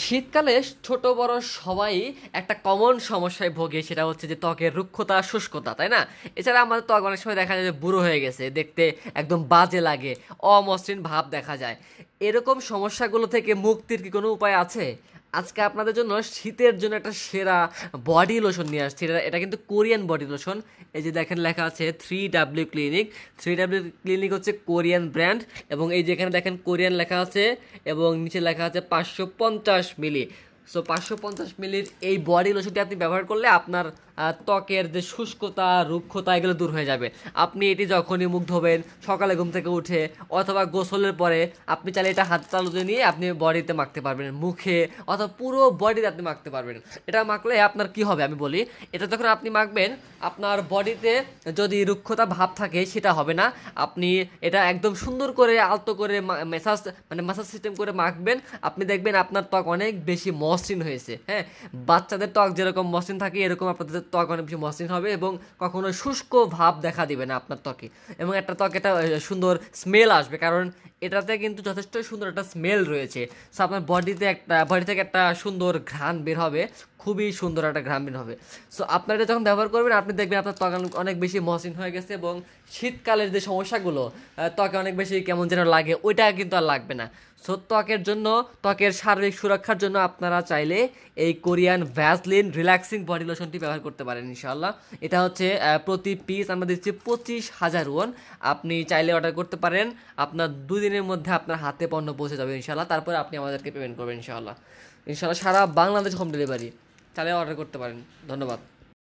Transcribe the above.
শীতকালে ছোট বড় সবাই একটা কমন সমস্যায় ভোগে, সেটা হচ্ছে যে ত্বকের রুক্ষতা শুষ্কতা, তাই না? এছাড়া আমাদের ত্বক অনেক সময় দেখা যায় যে বুড়ো হয়ে গেছে, দেখতে একদম বাজে লাগে, অমসৃণ ভাব দেখা যায়। এরকম সমস্যাগুলো থেকে মুক্তির কি কোনো উপায় আছে? আজকে আপনাদের জন্য শীতের জন্য একটা সেরা বডি লোশন নিয়ে আসছি। এটা কিন্তু কোরিয়ান বডি লোশন। এই যে দেখেন লেখা আছে 3W ক্লিনিক। 3W ক্লিনিক হচ্ছে কোরিয়ান ব্র্যান্ড, এবং এই যেখানে দেখেন কোরিয়ান লেখা আছে এবং নিচে লেখা আছে 550 মিলি। সো 550 মিলির এই বডি লোশনটি আপনি ব্যবহার করলে আপনার ত্বকের যে শুষ্কতা রুক্ষতা এগুলো দূর হয়ে যাবে। আপনি এটি যখনই মুখ ধোবেন, সকালে ঘুম থেকে উঠে অথবা গোসলের পরে, আপনি চাইলে এটা হাত তালুতে নিয়ে আপনি বডিতে মাখতে পারবেন, মুখে অথবা পুরো বডিতে আপনি মাখতে পারবেন। এটা মাখলে আপনার কি হবে আমি বলি। এটা যখন আপনি মাখবেন, আপনার বডিতে যদি রুক্ষতা ভাব থাকে সেটা হবে না। আপনি এটা একদম সুন্দর করে আলতো করে ম্যাসাজ, মানে ম্যাসাজ সিস্টেম করে মাখবেন, আপনি দেখবেন আপনার ত্বক অনেক বেশি মসৃণ হয়েছে। হ্যাঁ, বাচ্চাদের ত্বক যেরকম মসৃণ থাকে এরকম আপনাদের ত্বক অনেক বেশি মসৃণ হবে, এবং কখনো শুষ্ক ভাব দেখা দিবে না আপনার ত্বকে। এবং একটা ত্বক একটা সুন্দর স্মেল আসবে, কারণ এটাতে কিন্তু যথেষ্ট সুন্দর একটা স্মেল রয়েছে। সো আপনার বডি থেকে একটা সুন্দর ঘ্রাণ বের হবে, খুবই সুন্দর একটা ঘ্রাণ বের হবে। সো আপনার এটা যখন ব্যবহার করবেন, আপনি দেখবেন আপনার ত্বক অনেক বেশি মসৃণ হয়ে গেছে, এবং শীতকালের যে সমস্যাগুলো ত্বকে অনেক বেশি কেমন যেন লাগে, ওইটা কিন্তু আর লাগবে না। সো ত্বকের শারীরিক সুরক্ষার জন্য আপনারা চাইলে এই কোরিয়ান ভ্যাসলিন রিল্যাক্সিং বডি লোশনটি ব্যবহার করতে পারেন ইনশাআল্লাহ। এটা হচ্ছে প্রতি পিস আমরা দিচ্ছি 25,000 ওয়ান। আপনি চাইলে অর্ডার করতে পারেন, আপনার 2 দিনের মধ্যে আপনার হাতে পণ্য পৌঁছে যাবে ইনশাআল্লাহ। তারপরে আপনি আমাদেরকে পেমেন্ট করবেন ইনশাআল্লাহ। ইনশাআল্লাহ সারা বাংলাদেশ হোম ডেলিভারি, চাইলে অর্ডার করতে পারেন। ধন্যবাদ।